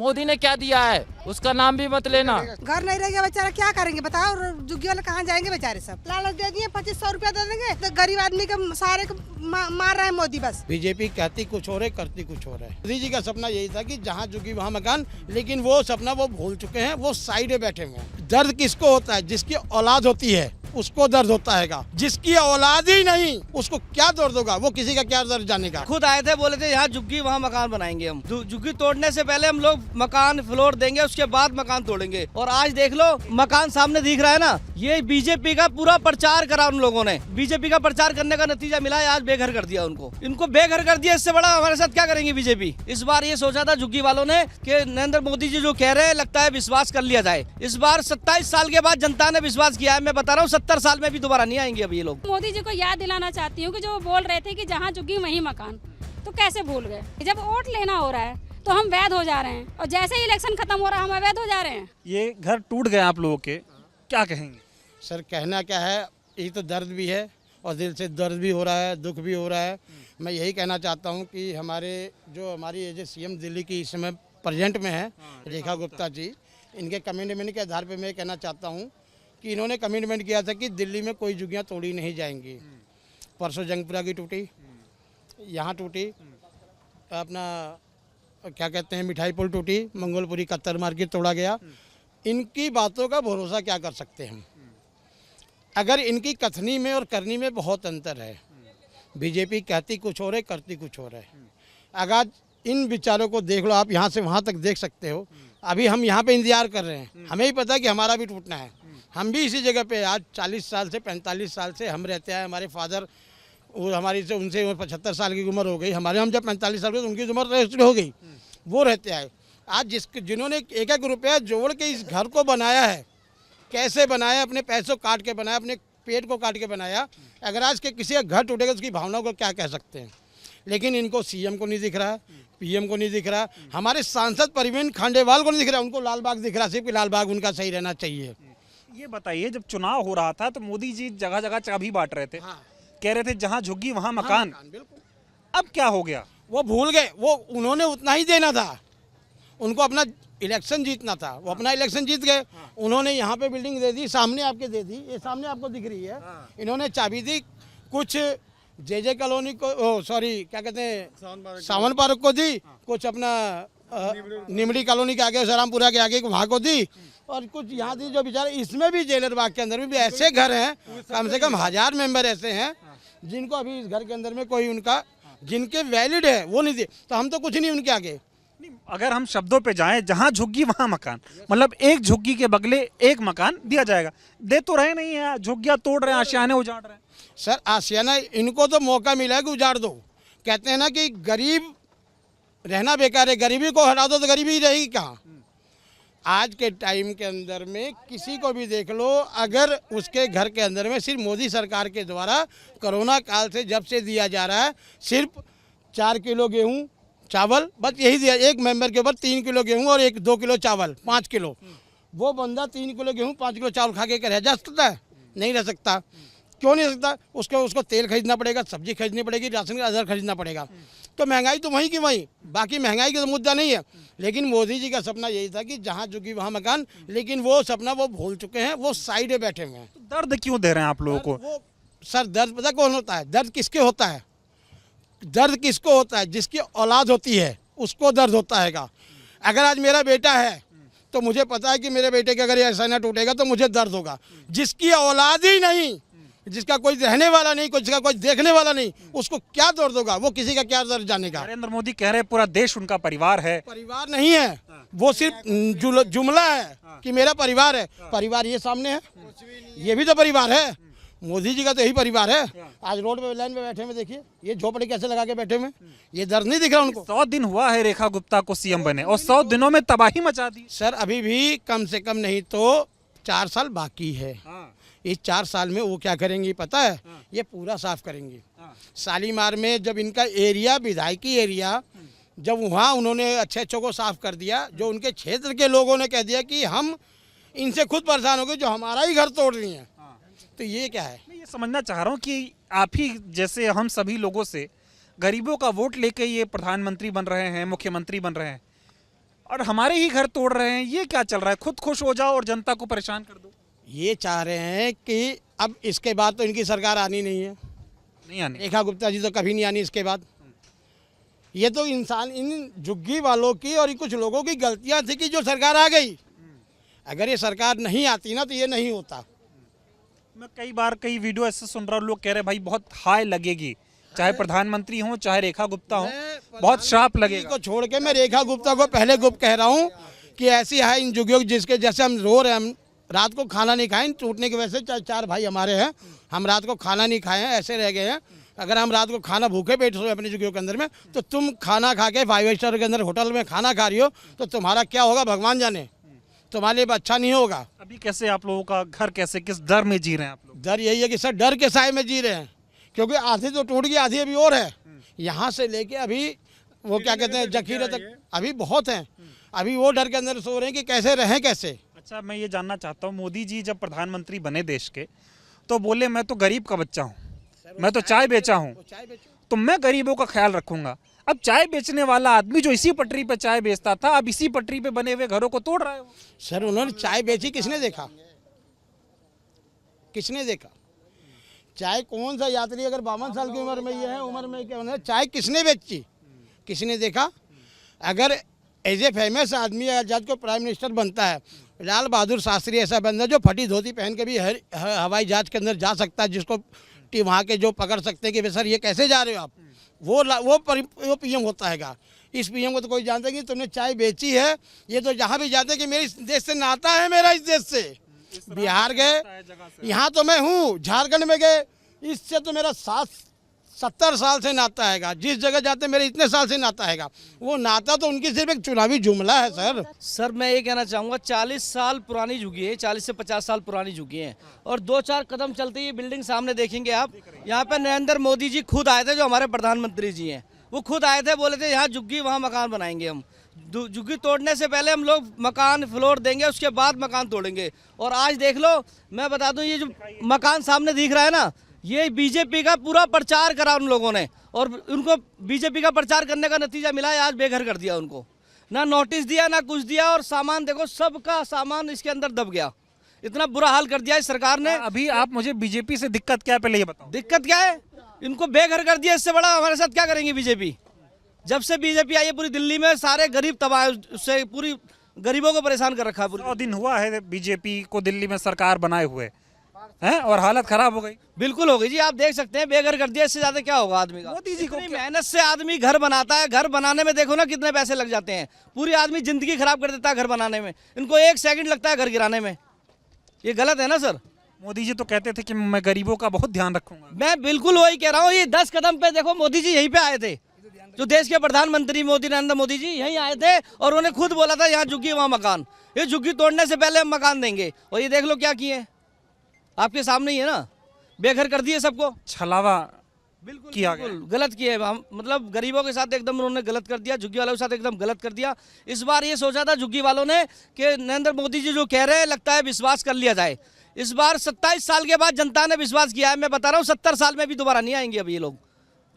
मोदी ने क्या दिया है उसका नाम भी मत लेना। घर नहीं रहेगा बेचारा, क्या करेंगे बताओ। झुग्गी वाले कहाँ जाएंगे बेचारे सब। लालच दे दिए 2500 रुपया दे देंगे तो गरीब आदमी के सारे मार रहा है मोदी बस। बीजेपी कहती कुछ और है, करती कुछ और है। मोदी जी का सपना यही था कि जहाँ झुग्गी वहाँ मकान, लेकिन वो सपना वो भूल चुके हैं। वो साइड में बैठे हुए हैं। दर्द किसको होता है? जिसकी औलाद होती है उसको दर्द होता है। जिसकी औलाद ही नहीं उसको क्या दर्द होगा? वो किसी का क्या दर्द जानेगा। खुद आए थे, बोले थे यहाँ झुग्गी वहाँ मकान बनाएंगे हम। झुग्गी तोड़ने से पहले हम लोग मकान फ्लोर देंगे, उसके बाद मकान तोड़ेंगे। और आज देख लो मकान सामने दिख रहा है ना, ये बीजेपी का पूरा प्रचार करा उन लोगों ने। बीजेपी का प्रचार करने का नतीजा मिला है, आज बेघर कर दिया उनको। इनको बेघर कर दिया, इससे बड़ा हमारे साथ क्या करेंगे बीजेपी। इस बार ये सोचा था झुग्गी वालों ने कि नरेंद्र मोदी जी जो कह रहे हैं, लगता है विश्वास कर लिया जाए। इस बार 27 साल के बाद जनता ने विश्वास किया है। मैं बता रहा हूँ 70 साल में भी दोबारा नहीं आएंगे अब ये लोग। मोदी जी को याद दिलाना चाहती हूँ कि जो बोल रहे थे कि जहाँ झुग्गी वहीं मकान, तो कैसे भूल गए। जब वोट लेना हो रहा है तो हम वैध हो जा रहे हैं, और जैसे ही इलेक्शन खत्म हो रहा है हम अवैध हो जा रहे हैं। ये घर टूट गए आप लोगों के, क्या कहेंगे? सर कहना क्या है, ये तो दर्द भी है और दिल से दर्द भी हो रहा है, दुख भी हो रहा है। मैं यही कहना चाहता हूँ कि हमारी ये जो सीएम दिल्ली की इस समय प्रेजेंट में है, रेखा गुप्ता जी, इनके कमिटमेंट के आधार पर मैं कहना चाहता हूँ कि इन्होंने कमिटमेंट किया था कि दिल्ली में कोई झुग्गियाँ तोड़ी नहीं जाएंगी। परसों जंगपुरा की टूटी, यहाँ टूटी, अपना क्या कहते हैं मिठाई पुल टूटी, मंगोलपुरी कत्तर मार्केट तोड़ा गया। इनकी बातों का भरोसा क्या कर सकते हैं हम? अगर इनकी कथनी में और करनी में बहुत अंतर है। बीजेपी कहती कुछ और है, करती कुछ और है। अगर इन विचारों को देख लो आप, यहाँ से वहाँ तक देख सकते हो। अभी हम यहाँ पे इंतजार कर रहे हैं, हमें ही पता है कि हमारा भी टूटना है। हम भी इसी जगह पे आज 40 साल से 45 साल से हम रहते हैं। हमारे फादर वो हमारी से उनसे 75 साल की उम्र हो गई, हमारे हम जब 45 साल के तो उनकी उम्र रजिस्ट्री हो गई, वो रहते आए। आज जिन्होंने एक एक रुपया जोड़ के इस घर को बनाया है, कैसे बनाया, अपने पैसों काट के बनाया, अपने पेट को काट के बनाया। अगर आज के किसी का घर टूटेगा तो उसकी भावनाओं को क्या कह सकते हैं। लेकिन इनको सीएम को नहीं दिख रहा, पीएम को नहीं दिख रहा, हमारे सांसद परवीन खांडेवाल को नहीं दिख रहा, उनको लालबाग दिख रहा, सिर्फ लालबाग उनका सही रहना चाहिए। ये बताइए, जब चुनाव हो रहा था तो मोदी जी जगह जगह चाबी बांट रहे थे, कह रहे थे जहां झुग्गी वहां मकान। अब क्या हो गया? वो भूल गए। वो उन्होंने उतना ही देना था, उनको अपना इलेक्शन जीतना था, वो अपना इलेक्शन जीत गए। उन्होंने यहाँ पे बिल्डिंग दे दी, सामने आपके दे दी, ये सामने आपको दिख रही है। इन्होंने चाबी दी, कुछ जे कॉलोनी को, सॉरी क्या कहते हैं, सावन पार्क को दी, कुछ अपना निमड़ी कॉलोनी के आगे, सरामपुरा के आगे वहाँ को दी, और कुछ यहाँ दी। जो बेचारे इसमें भी जेलर बाग के अंदर भी ऐसे घर हैं, कम से कम 1000 मेंबर ऐसे हैं जिनको अभी इस घर के अंदर में कोई उनका जिनके वैलिड है वो नहीं दे। तो हम तो कुछ नहीं उनके आगे। अगर हम शब्दों पे जाएं, जहां झुग्गी वहां मकान, मतलब एक झुग्गी के बगले एक मकान दिया जाएगा। दे तो रहे नहीं है, झुग्गियां तोड़ रहे हैं, आशियाने उजाड़ रहे हैं। सर आशियाना, इनको तो मौका मिला है कि उजाड़ दो। कहते हैं ना कि गरीब रहना बेकार है, गरीबी को हटा दो तो गरीबी रहेगी कहाँ। आज के टाइम के अंदर में किसी को भी देख लो, अगर उसके घर के अंदर में सिर्फ मोदी सरकार के द्वारा कोरोना काल से जब से दिया जा रहा है, सिर्फ 4 किलो गेहूँ चावल, बस यही दिया। एक मेंबर के ऊपर 3 किलो गेहूँ और 2 किलो चावल, 5 किलो। वो बंदा 3 किलो गेहूँ 5 किलो चावल खा के रह जा सकता है? नहीं रह सकता। क्यों नहीं सकता? उसको तेल खरीदना पड़ेगा, सब्जी खरीदनी पड़ेगी, राशन का अदर खरीदना पड़ेगा। तो महंगाई तो वहीं की वहीं, बाकी महंगाई का तो मुद्दा नहीं है। लेकिन मोदी जी का सपना यही था कि जहाँ झुग्गी वहाँ मकान, लेकिन वो सपना वो भूल चुके हैं। वो साइड में बैठे हुए हैं। दर्द क्यों दे रहे हैं आप लोगों को? वो सर दर्द पता कौन होता है? दर्द किसके होता है? दर्द किसको होता है? जिसकी औलाद होती है उसको दर्द होता है। अगर आज मेरा बेटा है तो मुझे पता है कि मेरे बेटे के अगर ऐसा ना टूटेगा तो मुझे दर्द होगा। जिसकी औलाद ही नहीं, जिसका कोई रहने वाला नहीं, जिसका कोई देखने वाला नहीं, उसको क्या दर्द होगा? वो किसी का क्या दर्द जानेगा। नरेंद्र मोदी कह रहे हैं पूरा देश उनका परिवार है। परिवार नहीं है, वो सिर्फ जुमला है कि मेरा परिवार है। परिवार ये सामने है, ये भी तो परिवार है। मोदी जी का तो यही परिवार है। आज रोड पे लाइन पे बैठे हुए देखिए, ये झोपड़ी कैसे लगा के बैठे हुए, ये दर्द नहीं दिख रहा उनको। 100 दिन हुआ है रेखा गुप्ता को सीएम बने और 100 दिनों में तबाही मचा दी। सर अभी भी कम से कम नहीं तो 4 साल बाकी है। इस 4 साल में वो क्या करेंगी पता है? ये पूरा साफ करेंगी। शालीमार में जब इनका एरिया, विधायकी एरिया, जब वहाँ उन्होंने अच्छे को साफ कर दिया, जो उनके क्षेत्र के लोगों ने कह दिया कि हम इनसे खुद परेशान हो गए, जो हमारा ही घर तोड़ रही हैं। तो ये क्या है? मैं ये समझना चाह रहा हूँ कि आप ही जैसे हम सभी लोगों से गरीबों का वोट लेके ये प्रधानमंत्री बन रहे हैं, मुख्यमंत्री बन रहे हैं, और हमारे ही घर तोड़ रहे हैं, ये क्या चल रहा है? खुद खुश हो जाओ और जनता को परेशान कर दो। ये चाह रहे हैं कि अब इसके बाद तो इनकी सरकार आनी नहीं है, नहीं आने। रेखा गुप्ता जी तो कभी नहीं आनी इसके बाद। ये तो इंसान इन झुग्गी वालों की और कुछ लोगों की गलतियां थी कि जो सरकार आ गई। अगर ये सरकार नहीं आती ना तो ये नहीं होता। मैं कई बार कई वीडियो ऐसे सुन रहा हूँ, लोग कह रहे हैं भाई बहुत हाय लगेगी, चाहे प्रधानमंत्री हो चाहे रेखा गुप्ता हो, बहुत श्राप लगेगा। को छोड़ के मैं रेखा गुप्ता को पहले गुप्त कह रहा हूँ कि ऐसी है इन झुग्गियों जिसके जैसे हम रो रहे हैं, हम रात को खाना नहीं खाए टूटने की वजह से। चार भाई हमारे हैं, हम रात को खाना नहीं खाए हैं, ऐसे रह गए हैं। अगर हम रात को खाना भूखे पेट सोए अपनी झुग्गियों के अंदर में, तो तुम खाना खा के 5 स्टार के अंदर होटल में खाना खा रही हो तो तुम्हारा क्या होगा भगवान जाने, तुम्हारे लिए अच्छा नहीं होगा। अभी कैसे आप लोगों का घर, कैसे किस डर में जी रहे हैं आप लोग? डर यही है कि सर डर के साए में जी रहे हैं, क्योंकि आधी तो टूट गई, आधी अभी और है। यहाँ से लेके अभी वो क्या कहते हैं जखीरे तक अभी बहुत हैं। अभी वो डर के अंदर सो रहे हैं कि कैसे रहें कैसे। अच्छा, मैं ये जानना चाहता हूँ, मोदी जी जब प्रधानमंत्री बने देश के तो बोले मैं तो गरीब का बच्चा हूँ, मैं तो चाय बेचा हूँ, तो मैं गरीबों का ख्याल रखूंगा। अब चाय बेचने वाला आदमी जो इसी पटरी पे चाय बेचता था, अब इसी पटरी पे बने हुए घरों को तोड़ रहा है। सर उन्होंने चाय बेची, किसने देखा? किसने देखा? चाय कौन सा यात्री अगर 52 साल की उम्र में ये है, उम्र में क्या उन्होंने चाय किसने बेची? किसने देखा? अगर एज ए फेमस आदमी जब को प्राइम मिनिस्टर बनता है, लाल बहादुर शास्त्री ऐसा बंदा जो फटी धोती पहन के भी हवाई जहाज के अंदर जा सकता है, जिसको वहाँ के जो पकड़ सकते हैं कि सर ये कैसे जा रहे हो आप, वो पीएम होता हैगा। इस पीएम को तो कोई जानता नहीं तुमने चाय बेची है। ये तो जहाँ भी जाते कि मेरे इस देश से नाता है, मेरा इस देश से। बिहार गए, यहाँ तो मैं हूँ, झारखंड में गए, इससे तो मेरा 70 साल से नाता हैगा। जिस जगह जाते मेरे इतने साल से नाता हैगा। वो नाता तो उनकी सिर्फ एक चुनावी जुमला है। सर मैं ये कहना चाहूँगा 40 साल पुरानी झुग्गी है, 40 से 50 साल पुरानी झुग्गी है। और 2-4 कदम चलते ही बिल्डिंग सामने देखेंगे आप, यहाँ पे नरेंद्र मोदी जी खुद आए थे, जो हमारे प्रधानमंत्री जी हैं, वो खुद आए थे, बोले थे यहाँ झुग्गी वहाँ मकान बनाएंगे हम। झुग्गी तोड़ने से पहले हम लोग मकान फ्लोर देंगे, उसके बाद मकान तोड़ेंगे। और आज देख लो, मैं बता दूं, ये जो मकान सामने दिख रहा है ना, ये बीजेपी का पूरा प्रचार करा उन लोगों ने, और उनको बीजेपी का प्रचार करने का नतीजा मिला है, आज बेघर कर दिया उनको। ना नोटिस दिया ना कुछ दिया, और सामान देखो, सबका सामान इसके अंदर दब गया। इतना बुरा हाल कर दिया इस सरकार ने। अभी आप मुझे बीजेपी से दिक्कत क्या है पहले ये बताओ। दिक्कत क्या है? इनको बेघर कर दिया, इससे बड़ा हमारे साथ क्या करेंगे बीजेपी? जब से बीजेपी आई है पूरी दिल्ली में सारे गरीब तबाह, उससे पूरी गरीबों को परेशान कर रखा है। 100 दिन हुआ है बीजेपी को दिल्ली में सरकार बनाए हुए हैं और हालत खराब हो गई। बिल्कुल हो गई जी, आप देख सकते हैं, बेघर कर दिया, इससे ज्यादा क्या होगा आदमी का? मोदी जी को मेहनत से आदमी घर बनाता है, घर बनाने में देखो ना कितने पैसे लग जाते हैं, पूरी आदमी जिंदगी खराब कर देता है घर बनाने में, इनको 1 सेकंड लगता है घर गिराने में। ये गलत है ना सर? मोदी जी तो कहते थे कि मैं गरीबों का बहुत ध्यान रखूंगा। मैं बिल्कुल वही कह रहा हूँ। ये 10 कदम पे देखो, मोदी जी यहीं पे आए थे, जो देश के प्रधानमंत्री नरेंद्र मोदी जी यहीं आए थे, और उन्होंने खुद बोला था यहाँ झुग्गी वहाँ मकान। ये झुग्गी तोड़ने से पहले हम मकान देंगे, और ये देख लो क्या किए, आपके सामने ही है ना, बेघर कर दिए सबको। छलावा बिल्कुल किया बिल्कुल गलत किए हम, मतलब गरीबों के साथ एकदम उन्होंने गलत कर दिया, झुग्गी वालों के साथ एकदम गलत कर दिया। इस बार ये सोचा था झुग्गी वालों ने कि नरेंद्र मोदी जी जो कह रहे हैं, लगता है विश्वास कर लिया जाए। इस बार 27 साल के बाद जनता ने विश्वास किया है। मैं बता रहा हूँ 70 साल में भी दोबारा नहीं आएंगे। अब ये लोग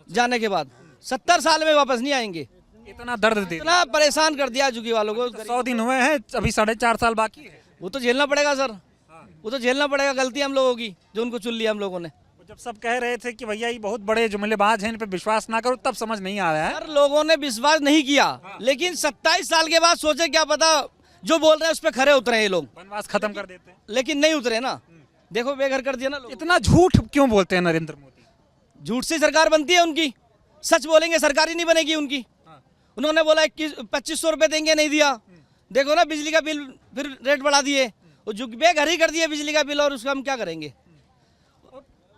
जाने के बाद 70 साल में वापस नहीं आएंगे। इतना दर्द दे, इतना परेशान कर दिया झुग्गी वालों को। 100 दिन हुए हैं, अभी 4.5 साल बाकी है। वो तो झेलना पड़ेगा सर, वो तो झेलना पड़ेगा। गलती हम लोगों की, जो उनको चुन लिया हम लोगों ने। जब सब कह रहे थे कि भैया ये बहुत बड़े जुमलेबाज हैं, इन पे विश्वास ना करो, तब समझ नहीं आया है। सर लोगों ने विश्वास नहीं किया, लेकिन 27 साल के बाद सोचे क्या पता जो बोल रहे हैं उस पर खरे उतरे ये लोग, वनवास खत्म कर देते हैं। लेकिन नहीं उतरे ना। देखो बेघर कर दिया ना लोग। इतना झूठ क्यों बोलते हैं नरेंद्र मोदी? झूठ से सरकार बनती है उनकी, सच बोलेंगे सरकार ही नहीं बनेगी उनकी। उन्होंने बोला 2500 रुपए देंगे, नहीं दिया। देखो ना बिजली का बिल फिर रेट बढ़ा दिए, बेघर ही कर दिए बिजली का बिल, और उसका हम क्या करेंगे?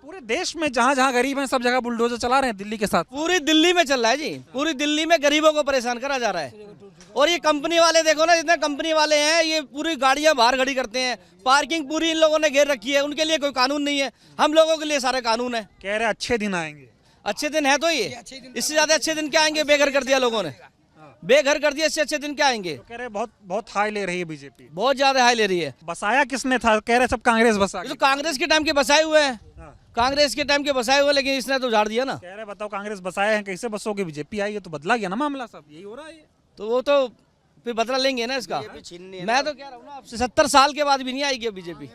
पूरे देश में जहाँ जहाँ गरीब हैं सब जगह बुलडोजर चला रहे हैं, दिल्ली के साथ। पूरी दिल्ली में चल रहा है जी, पूरी दिल्ली में गरीबों को परेशान करा जा रहा है। और ये कंपनी वाले देखो ना, जितने कंपनी वाले हैं, ये पूरी गाड़ियां बाहर खड़ी करते हैं, पार्किंग पूरी इन लोगों ने घेर रखी है। उनके लिए कोई कानून नहीं है, हम लोगों के लिए सारे कानून है। कह रहे अच्छे दिन आएंगे। अच्छे दिन है तो ये, इससे ज्यादा अच्छे दिन क्या आएंगे? बेघर कर दिया लोगों ने, बेघर कर दिया, इससे अच्छे दिन क्या आएंगे? तो कह रहे बहुत हाई ले रही है बीजेपी, बहुत ज्यादा हाई ले रही है। बसाया किसने था? कह रहे सब कांग्रेस बसा। तो कांग्रेस के टाइम के बसाए हुए हैं, कांग्रेस के टाइम के बसाए हुए, लेकिन इसने तो उजाड़ दिया ना। कह रहे बताओ कांग्रेस बसाए हैं, कैसे बसोगे? बीजेपी आई है तो बदला गया ना मामला, सब यही हो रहा है। तो वो तो फिर बदला लेंगे ना इसका। मैं तो कह रहा हूँ ना, आपसे 70 साल के बाद भी नहीं आएगी बीजेपी।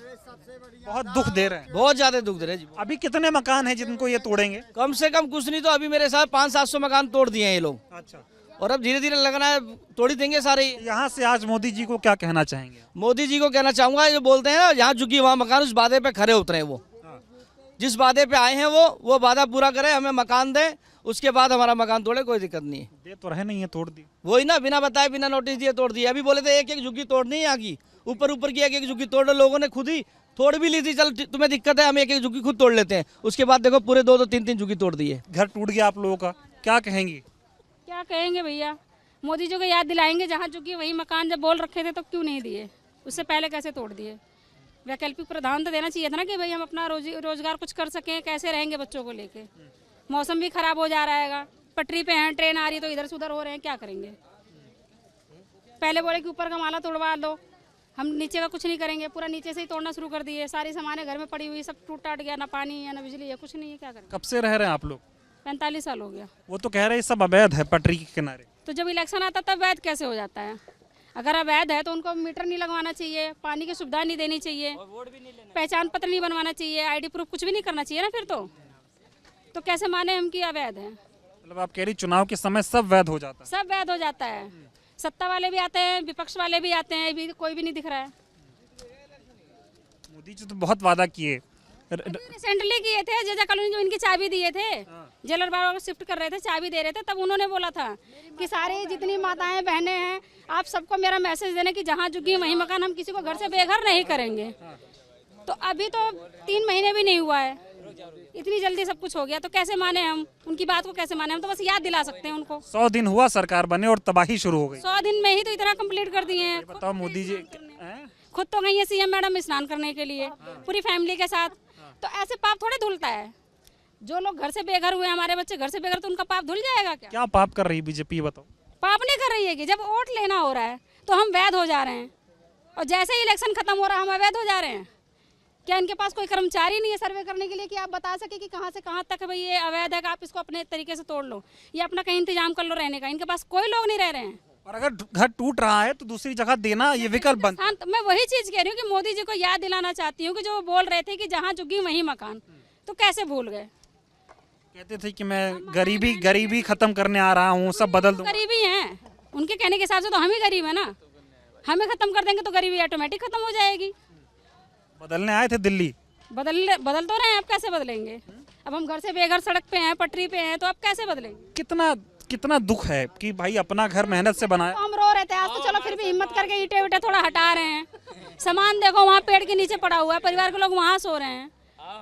बहुत दुख दे रहे हैं। बहुत ज्यादा दुख दे रहे हैं जी। अभी कितने मकान हैं जिनको ये तोड़ेंगे? कम से कम कुछ नहीं तो अभी मेरे साथ 500-700 मकान तोड़ दिए हैं ये लोग। अच्छा, और अब धीरे धीरे लगना है तोड़ ही देंगे सारे। यहाँ से आज मोदी जी को क्या कहना चाहेंगे? मोदी जी को कहना चाहूंगा, ये बोलते हैं ना जहाँ झुग्गी वहाँ मकान, उस वादे पे खरे उतरे वो। जिस वादे पे आए हैं वो वादा पूरा करे, हमें मकान दे, उसके बाद हमारा मकान तोड़े, कोई दिक्कत नहीं है। दे तो रहे नहीं है, तोड़ दी। वही ना, बिना बताए बिना नोटिस दिए तोड़ दिए। अभी बोले थे एक एक झुग्गी तोड़नी है यहाँ की, ऊपर ऊपर की एक एक झुग्गी तोड़, लोगों ने खुद ही तोड़ भी ली थी। चल तुम्हें दिक्कत है, हम एक एक झुग्गी खुद तोड़ लेते हैं। उसके बाद देखो पूरे 2-2 3-3 झुग्गी तोड़ दिए। घर टूट गया आप लोगों का, क्या कहेंगी? क्या कहेंगे भैया, मोदी जी को याद दिलाएंगे जहाँ झुग्गी वही मकान जब बोल रखे थे तो क्यों नहीं दिए, उससे पहले कैसे तोड़ दिए। वैकल्पिक प्रावधान तो देना चाहिए था ना कि भाई हम अपना रोजगार कुछ कर सकें, कैसे रहेंगे बच्चों को लेके। मौसम भी खराब हो जा रहा है, पटरी पे हैं, ट्रेन आ रही है तो इधर से उधर हो रहे हैं, क्या करेंगे। पहले बोले कि ऊपर का माला तोड़वा दो, हम नीचे का कुछ नहीं करेंगे, पूरा नीचे से ही तोड़ना शुरू कर दिए। सारी सामानें घर में पड़ी हुई, सब टूट टाट गया, ना पानी है ना बिजली है, कुछ नहीं है, क्या करें। कब से रह रहे हैं आप लोग? 45 साल हो गया। वो तो कह रहे हैं सब अवैध है पटरी के किनारे। तो जब इलेक्शन आता तब अवैध कैसे हो जाता है? अगर अवैध है तो उनको मीटर नहीं लगवाना चाहिए, पानी की सुविधा नहीं देनी चाहिए, पहचान पत्र नहीं बनवाना चाहिए, आईडी प्रूफ कुछ भी नहीं करना चाहिए ना। फिर तो कैसे माने हम कि अवैध है? मतलब आप कह रही चुनाव के समय सब वैध हो जाता है? सब वैध हो जाता है, सत्ता वाले भी आते हैं, विपक्ष वाले भी आते हैं, अभी कोई भी नहीं दिख रहा है। मोदी जी तो बहुत वादा किए। रिसेंटली किए थे, जेजा कॉलोनी जो इनकी चाबी दिए थे, जेलर बाबा को शिफ्ट कर रहे थे, चाबी दे रहे थे, तब उन्होंने बोला था कि सारी जितनी माताएं बहनें हैं, आप सबको मेरा मैसेज देने कि जहाँ झुग्गी वहीं मकान, हम किसी को घर से बेघर नहीं करेंगे। तो अभी तो 3 महीने भी नहीं हुआ है, इतनी जल्दी सब कुछ हो गया, तो कैसे माने हम उनकी बात को? कैसे माने हम? तो बस याद दिला सकते हैं उनको। 100 दिन हुआ सरकार बने और तबाही शुरू हो गई। 100 दिन में ही तो इतना कंप्लीट कर दिए हैं। बताओ मोदी जी खुद तो गई है सीएम मैडम स्नान करने के लिए पूरी फैमिली के साथ, तो ऐसे पाप थोड़े धुलता है। जो लोग घर से बेघर हुए, हमारे बच्चे घर से बेघर, तो उनका पाप धुल जाएगा क्या? क्या पाप कर रही बीजेपी, बताओ? पाप नहीं कर रही है कि जब वोट लेना हो रहा है तो हम वैध हो जा रहे हैं, और जैसे ही इलेक्शन खत्म हो रहा है हम अवैध हो जा रहे हैं। क्या इनके पास कोई कर्मचारी नहीं है सर्वे करने के लिए कि आप बता सके कि कहाँ से कहाँ तक भाई ये अवैध है, कि आप इसको अपने तरीके से तोड़ लो या अपना कहीं इंतजाम कर लो रहने का? इनके पास कोई लोग नहीं रह रहे हैं। और अगर घर टूट रहा है तो दूसरी जगह देना ये विकल्प बनता है। मैं वही चीज कह रही हूँ कि मोदी जी को याद दिलाना चाहती हूँ कि जो वो बोल रहे थे कि जहाँ झुग्गी वहीं मकान, तो कैसे भूल गए? कहते थे कि मैं गरीबी खत्म करने आ रहा हूँ, सब बदल दूंगा। गरीबी हैं उनके कहने के हिसाब से, तो हम ही गरीब है ना। हमें खत्म कर देंगे तो गरीबी ऑटोमेटिक खत्म हो जाएगी। बदलने आए थे दिल्ली, बदल तो रहे हैं, अब कैसे बदलेंगे? अब हम घर से बेघर सड़क पे हैं, पटरी पे हैं, तो अब कैसे बदलेंगे? कितना दुख है कि भाई अपना घर मेहनत से बनाया। हम रो रहे थे, आज तो चलो फिर भी हिम्मत करके ईंटे वीटे थोड़ा हटा रहे हैं। सामान देखो वहाँ पेड़ के नीचे पड़ा हुआ है, परिवार के लोग वहाँ सो रहे हैं।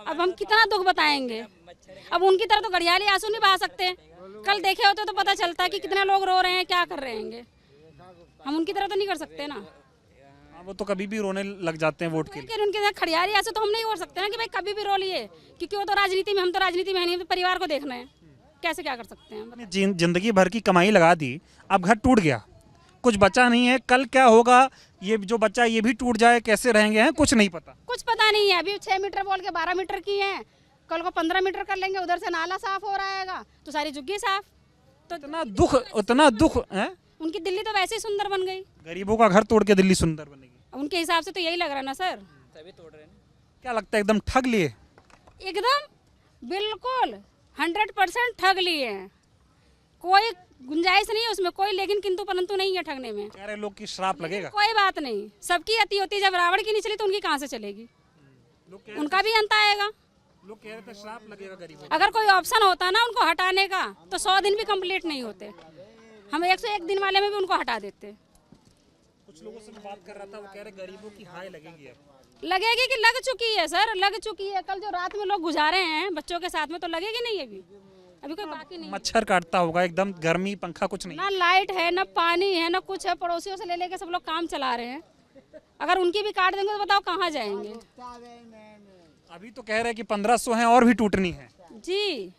अब हम कितना दुख बताएंगे? अब उनकी तरह तो घड़ियाली आंसू नहीं बहा सकते। कल देखे होते तो पता चलता कि कितने लोग रो रहे हैं, क्या कर रहे हैं। हम उनकी तरह तो नहीं कर सकते ना। वो तो कभी भी रोने लग जाते हैं वोट के लिए। उनके साथ खड़ियाली आंसू तो हम नहीं हो सकते ना कि भाई कभी भी रो लिए, क्योंकि वो तो राजनीति में, हम तो राजनीति में नहीं, परिवार को देखना है। कैसे क्या कर सकते हैं? जिंदगी भर की कमाई लगा दी, अब घर टूट गया, कुछ बचा नहीं है। कल क्या होगा, ये जो बच्चा ये भी टूट जाए, कैसे रहेंगे हैं, कुछ नहीं पता। कुछ पता नहीं है। अभी 6 मीटर बोल के 12 मीटर की है, कल को 15 मीटर कर लेंगे, उधर से नाला साफ हो रहेगा तो सारी झुग्गी साफ। तो उतना दुख है। उनकी दिल्ली तो वैसे ही सुंदर बन गई। गरीबों का घर तोड़ के दिल्ली सुंदर बनेगी उनके हिसाब से तो यही लग रहा है ना सर। तभी तोड़ रहे हैं। क्या लगता है एकदम ठग लिए? एकदम बिल्कुल 100% ठग लिए हैं। कोई गुंजाइश नहीं है उसमें, कोई लेकिन किंतु परंतु नहीं है ठगने में। कह रहे लोग की श्राप लगेगा। कोई बात नहीं, सबकी अति होती, जब रावण की नहीं चली तो उनकी कहाँ से चलेगी? उनका भी अंत आएगा। लोग कह रहे थे श्राप लगेगा गरीबों। अगर कोई ऑप्शन होता ना उनको हटाने का तो 100 दिन भी कंप्लीट नहीं होते, हम 101 दिन वाले में भी उनको हटा देते। कुछ लोगों से बात कर रहा था, वो कह रहे गरीबों की हाय लगेगी। अब लगेगी कि लग चुकी है सर, लग चुकी है। कल जो रात में लोग गुजारे हैं बच्चों के साथ में, तो लगेगी नहीं अभी कोई बाकी नहीं। मच्छर काटता होगा एकदम, गर्मी, पंखा कुछ नहीं, ना लाइट है, ना पानी है, ना कुछ है। पड़ोसियों से ले लेके सब लोग काम चला रहे हैं। अगर उनकी भी काट देंगे तो बताओ कहाँ जाएंगे? अभी तो कह रहे हैं कि 1500 हैं और भी टूटनी है। जी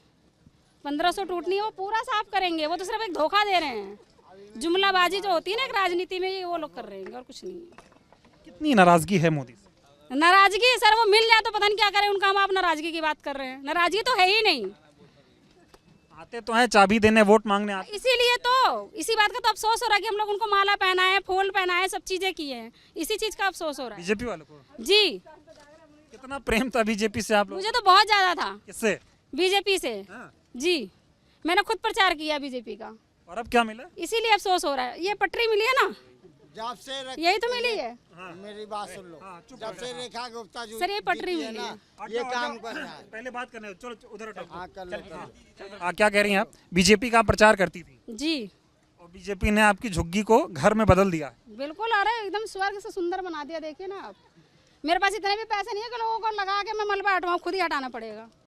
1500 टूटनी है, वो पूरा साफ करेंगे। वो तो सिर्फ एक धोखा दे रहे हैं, जुमलाबाजी जो होती है ना एक राजनीति में, वो लोग कर रहे हैं और कुछ नहीं है। कितनी नाराजगी है मोदी से? नाराजगी सर, वो मिल जाए तो पता नहीं क्या करें उनका। हम आप नाराजगी की बात कर रहे हैं, नाराजगी तो है ही नहीं। आते तो हैं चाबी देने, वोट मांगने आते। इसीलिए तो इसी बात का तो अफसोस हो रहा है कि हम लोग उनको माला पहनाए, फूल पहनाए, सब चीजें किए हैं, इसी चीज का अफसोस हो रहा है। बीजेपी वालों को जी कितना प्रेम था बीजेपी से आप लोग? मुझे तो बहुत ज्यादा था किससे? बीजेपी से। हाँ। जी मैंने खुद प्रचार किया बीजेपी का, और अब क्या मिला? इसीलिए अफसोस हो रहा है। ये पटरी मिली है ना, जब से यही तो मिली है मेरी बात सुन लो, जब से रेखा गुप्ता जी सर, ये पटरी मिली है। ये काम कर रहा है। पहले बात करने दो, चलो उधर हटो। हाँ, कर लो। क्या कह रही हैं आप? बीजेपी का प्रचार करती थी जी और बीजेपी ने आपकी झुग्गी को घर में बदल दिया। बिल्कुल, अरे एकदम स्वर्ग से सुंदर बना दिया। देखिए ना आप, मेरे पास इतने भी पैसे नहीं है कि लोगों को लगा के मैं मलबा हटवाऊं, खुद ही हटाना पड़ेगा।